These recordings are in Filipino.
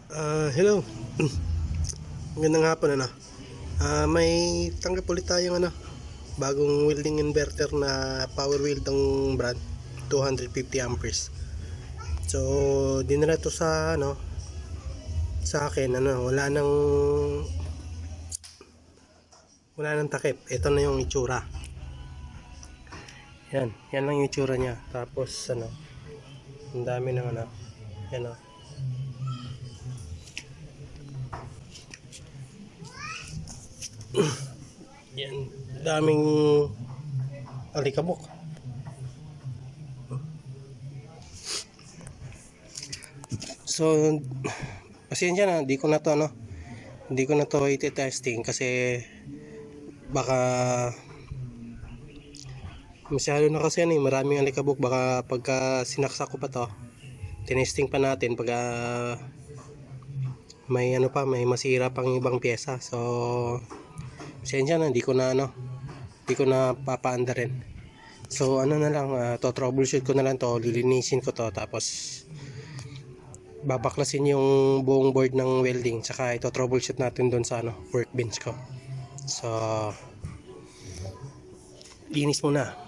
Hello. Magandang hapon may tanggap ulit tayong bagong welding inverter na power wheel tong brand 250 amperes. So, dinala to sa akin wala nang takip. Ito na yung itsura. Yan lang yung itsura niya. Tapos ang dami ng yan yan, daming alikabok. So, pasensya na, hindi ko na to i-testing kasi baka masyado na kasi maraming alikabok. Baka pagka sinaksak ko pa to, tinesting pa natin pagka may masira pang ibang pyesa. So, pasensya na, hindi ko na papaanda rin. So, na lang, to troubleshoot ko na lang to, lilinisin ko to, tapos babaklasin yung buong board ng welding, tsaka ito troubleshoot natin doon sa workbench ko. So, linis muna.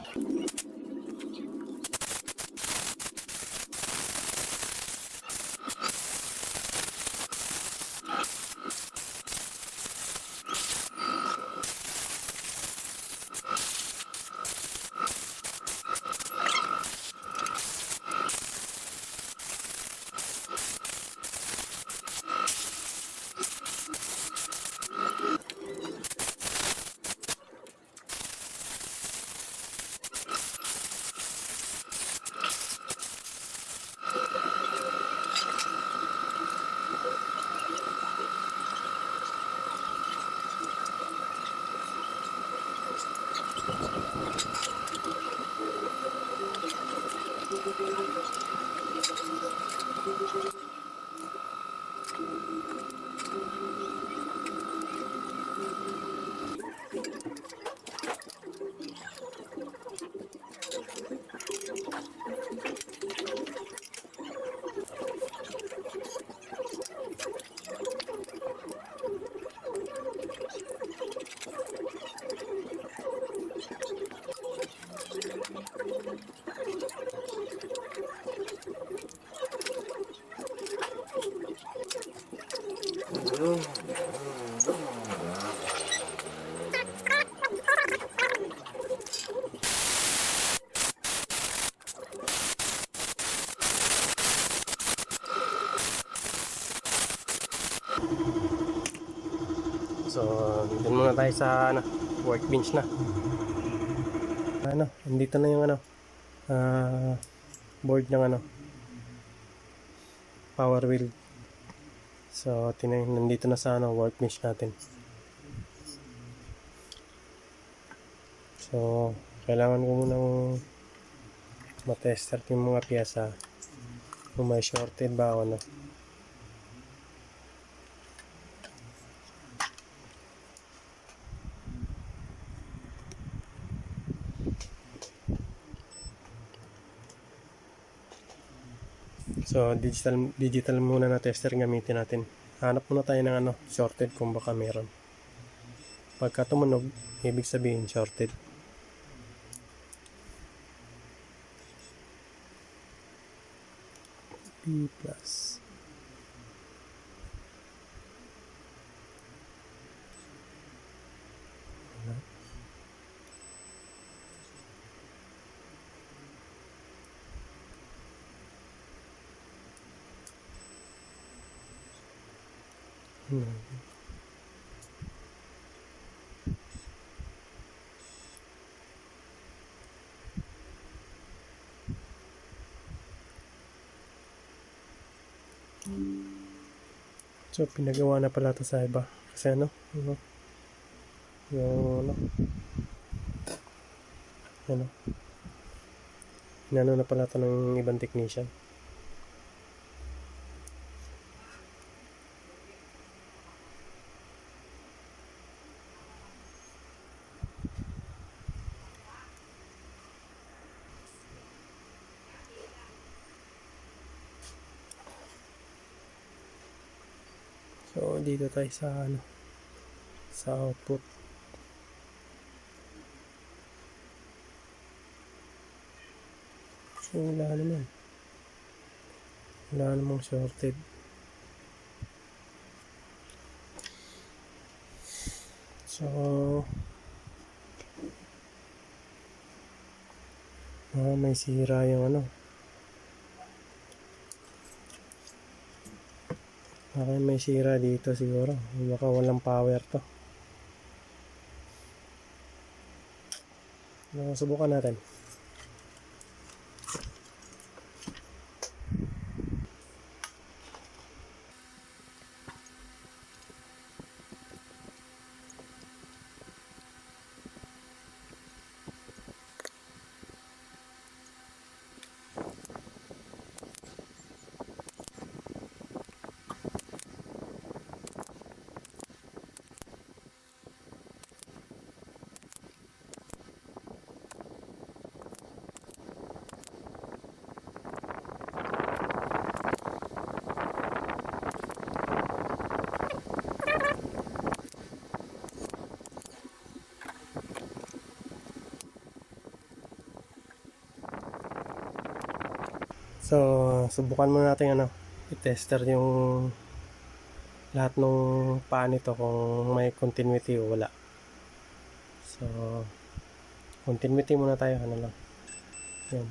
So, dito muna tayo sa workbench na. Nandito na yung board ng power wheel. So, nandito na sa workbench natin. So, kailangan ko munang matester yung mga piyesa kung may shorted ba o So, digital muna na tester gamitin natin. Hanap muna tayo ng shorted kung baka meron. Pagka tumunog, ibig sabihin shorted. B+. So, pinagawa na pala ito sa iba. Kasi yung inano na pala ito ng ibang technician. So dito tayo sa ano, sa output. So wala namang shorted. So may sira yung ano. Okay, may sira dito siguro. Baka walang power to. Subukan natin. So, subukan muna natin ano, i-tester yung lahat ng paa nito kung may continuity o wala. So, continuity muna tayo, ano lang. Yan.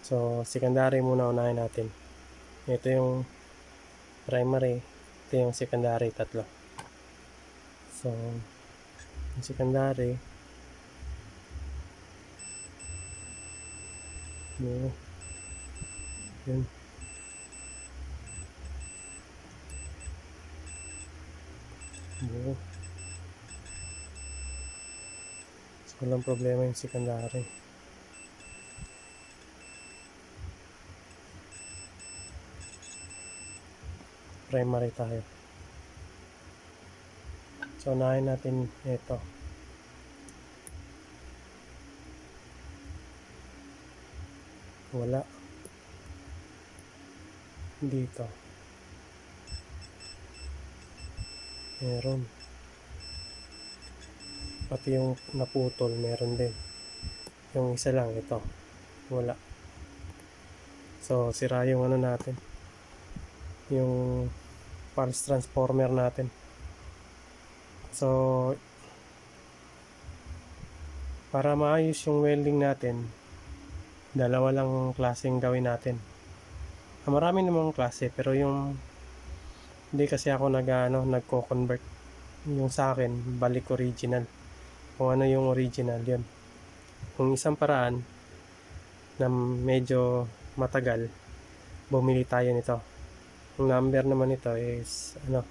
So, secondary muna unahin natin. Ito yung primary, ito yung secondary, tatlo. So, yung secondary, yun. Yun. Yun. So, walang problema yung secondary. Primary tayo. So, unahin natin ito. Wala. Dito. Meron. Pati yung naputol, meron din. Yung isa lang, ito. Wala. So, sira yung ano natin. Yung pulse transformer natin. So, para maayos yung welding natin, dalawa lang klaseng gawin natin. Marami namang klase, pero yung hindi kasi ako nagko-convert. Yung sa akin, balik original. Kung ano yung original, yun. Kung isang paraan na medyo matagal, bumili tayo nito. Yung number naman nito is ano,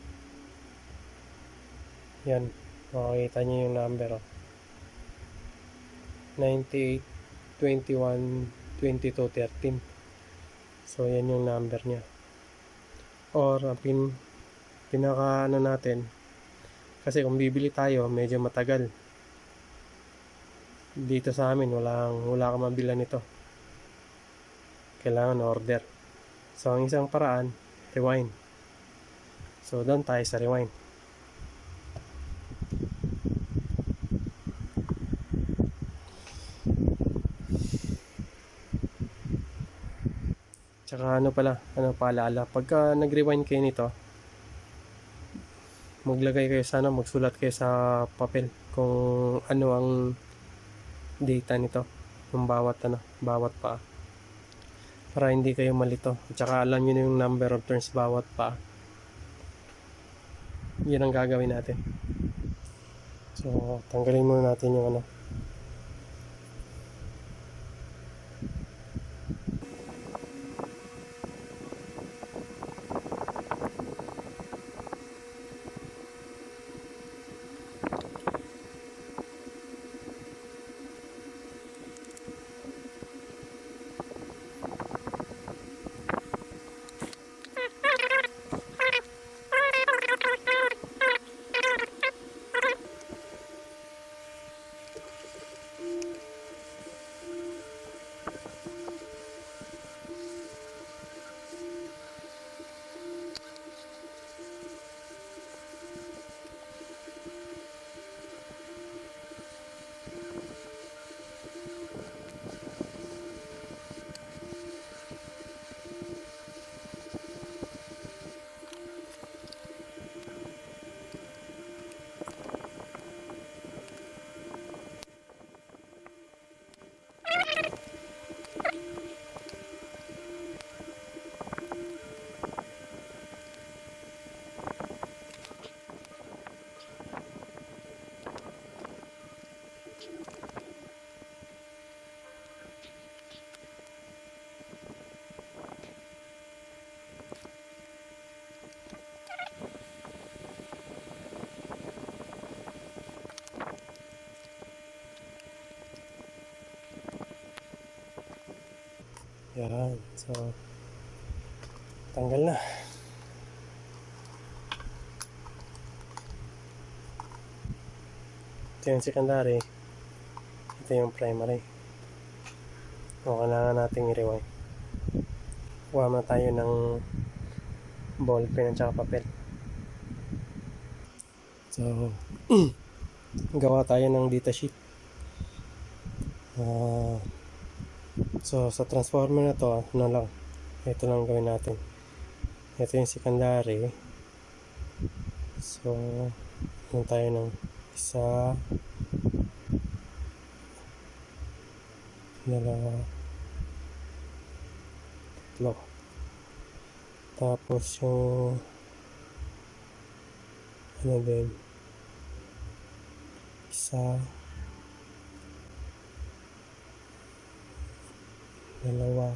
yan, makikita nyo yung number, 98 21 22 13. So yan yung number niya. Or pinaka ano natin, kasi kung bibili tayo medyo matagal. Dito sa amin wala kang mabilan nito. Kailangan order. So ang isang paraan, rewind. So doon tayo sa rewind. Tsaka paalala, pagka nag-rewind kayo nito, maglagay kayo magsulat kayo sa papel kung ano ang data nito, yung bawat pa. Para hindi kayo malito. Tsaka alam nyo yung number of turns bawat pa. Yan ang gagawin natin. So, tanggalin muna natin yung Yan. So, tanggal na. Ito yung secondary. Ito yung primary. O, kailangan nating i-rewind. Kuha na tayo ng ball pen at saka papel. So, gawa tayo ng data sheet. So, sa transformer na to, ano lang, ito lang gawin natin. Ito yung secondary. So, yun tayo ng isa, dalawa, tatlo. Tapos yung ano din, isa, dalawa,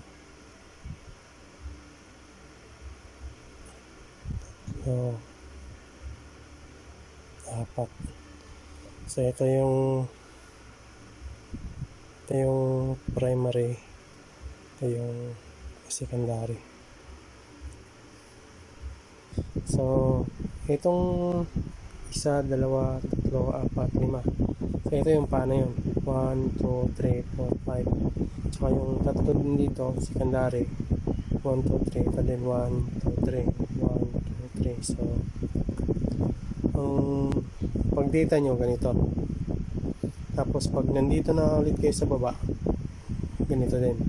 tatlo, apat. So ito yung primary, ito yung secondary. So itong isa, dalawa, tatlo, apat, lima. So ito yung paano yun, 1, 2, 3, 4, 5. Tsaka yung tatlo din dito, secondary, 1, 2, 3. Ito din 1, 2, 3, 1, 2, 3. So ang pag data nyo ganito. Tapos pag nandito na ulit kayo sa baba, ganito din.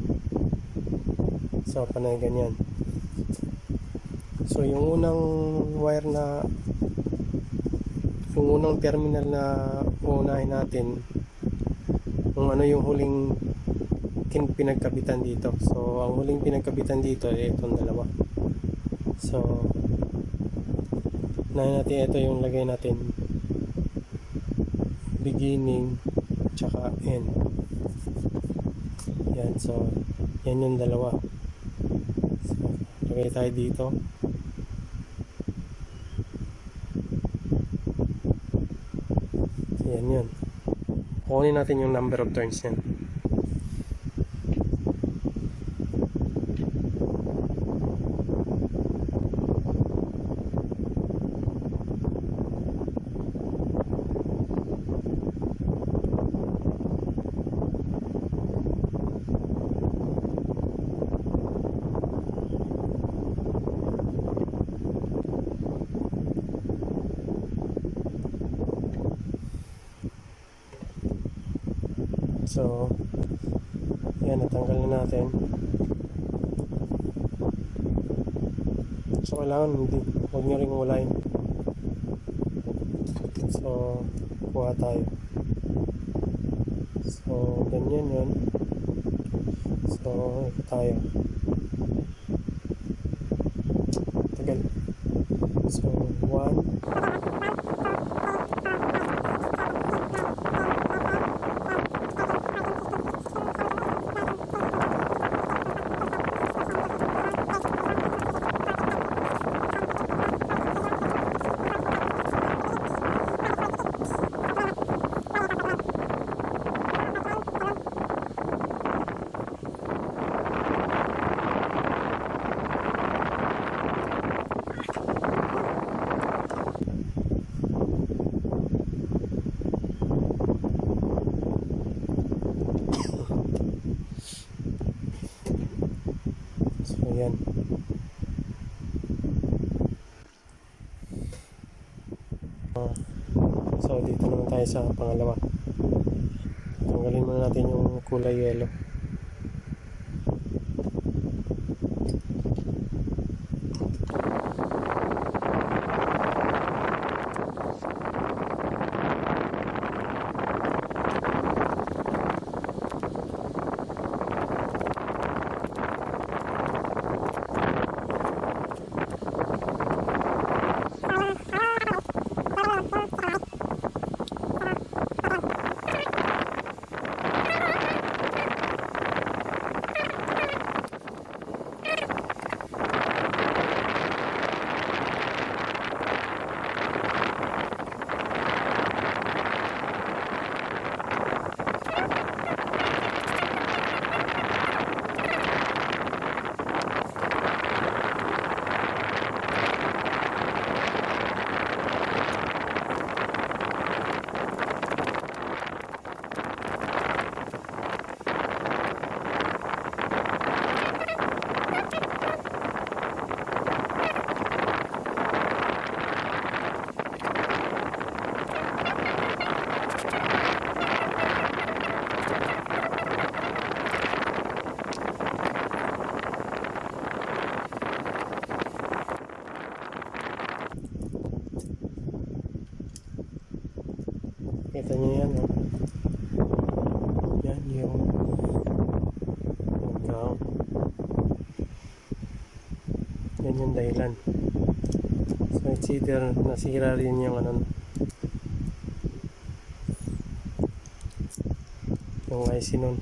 So panay ganyan. So yung unang wire na, yung unang terminal na uunahin natin, kung ano yung huling pinagkabitan dito. So ang huling pinagkabitan dito ay itong dalawa. So unahin natin, ito yung lagay natin beginning tsaka end. Yan, so yan yung dalawa. So lagay tayo dito. Yan yun. Kunin natin yung number of turns yan. So, yan, natanggal na natin. So, kailangan huwag nyo ring walain. So, kuha tayo. So, ganyan yun. So, ito tayo. Tagal. So, 1, yan. So dito naman tayo sa pangalawa. Tanggalin muna natin yung kulay yellow. Kita nyo yan, oh. Yan yung ground. Yan yung dahilan. So it's either nasira rin yung ano, yung IC nun.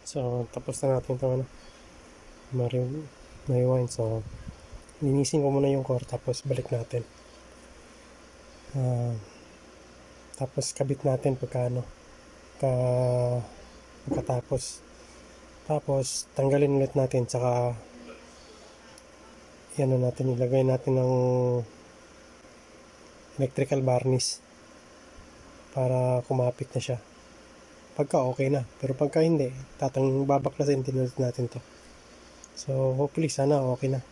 So, tapos na natin itong ano, ma-rewind. So, linisin ko muna yung core, tapos balik natin. Tapos kabit natin pagkatapos. Tapos, tanggalin ulit natin, tsaka ilagay natin ng electrical varnish para kumapit na siya. Pagka okay na, pero pagka hindi, babaklasin din ulit natin to. So hopefully sana okay na.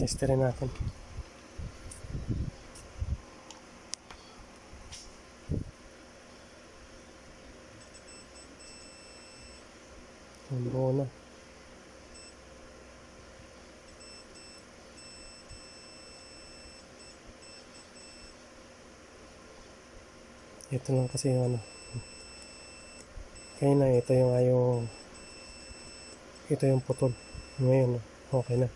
Testerin natin. Ang buo na. Ito lang kasi yung ano. Kaya na, ito yung putol. Ngayon, okay na.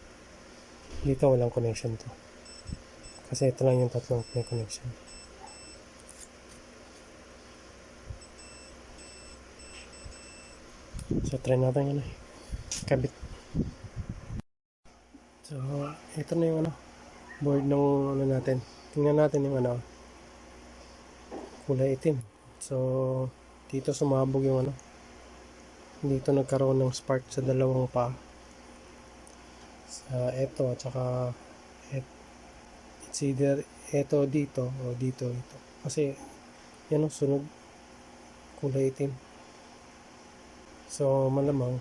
Dito walang connection to. Kasi ito lang yung tatlong may connection. So, try natin yun kabit. So, ito na yung ano, board ng ano natin. Tingnan natin yung ano, kulay itim. So, dito sumabog yung ano. Dito nagkaroon ng spark sa dalawang pa. Sa ito at saka it's either ito dito o dito ito. Kasi yan ang sunod, kulay itim. So, malamang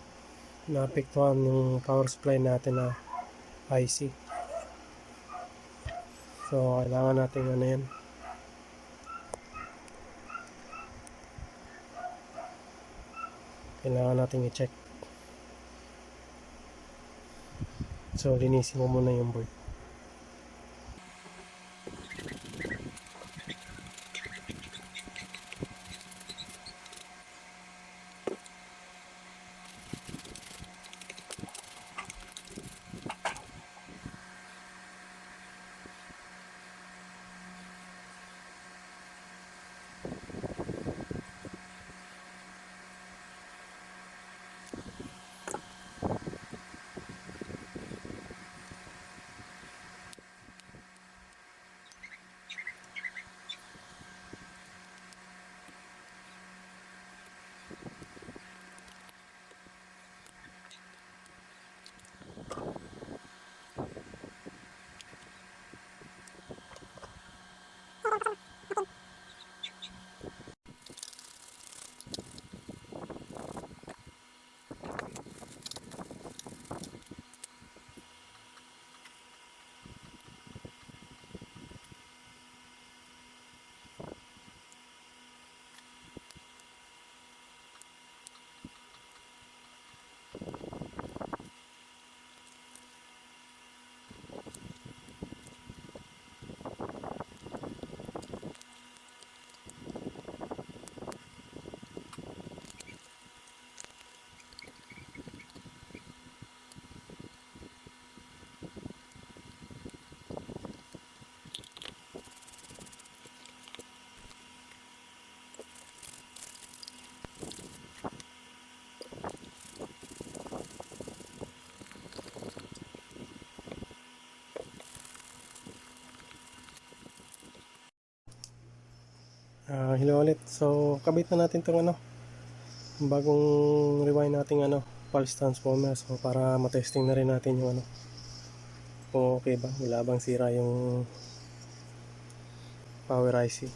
naapektuhan yung power supply natin na IC. So, kailangan natin ano yan. Kailangan natin i-check. So, linisin mo muna yung board. Hello ulit. So, kabit na natin itong ano, bagong rewind nating ano, pulse transformer. So, para matesting na rin natin yung ano, kung okay ba, wala bang sira yung power IC.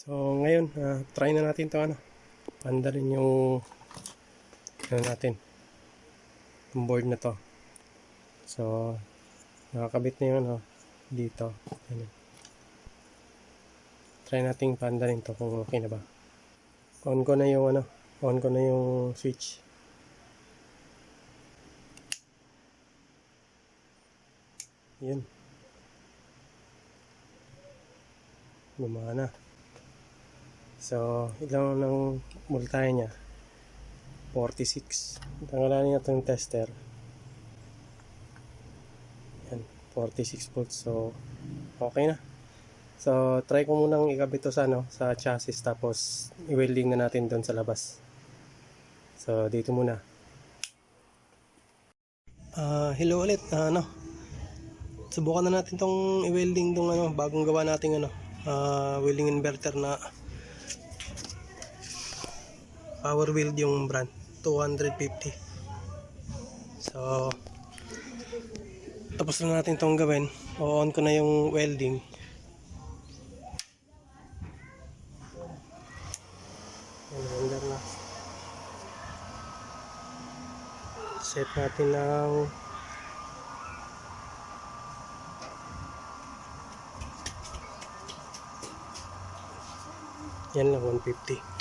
So, ngayon, try na natin ito ano. Panda rin yung ano natin, yung board na to. So, nakakabit na yun dito. Ano. Try nating paandarin to kung okay na ba. On ko na yung switch. Yun. Gumana. So, ilang ng voltahe niya? 46. Tanggalin natin yung tester. Yan, 46 volts. So, okay na. So, try ko munang ikabit to sa chassis, tapos i-welding na natin doon sa labas. So, dito muna. Hello ulit. Subukan na natin tong i-welding tong bagong gawa nating welding inverter na Power Weld yung brand, 250. So, tapos na natin tong gawin. On ko na yung welding. Welder na. Set natin ng yan lang, 150.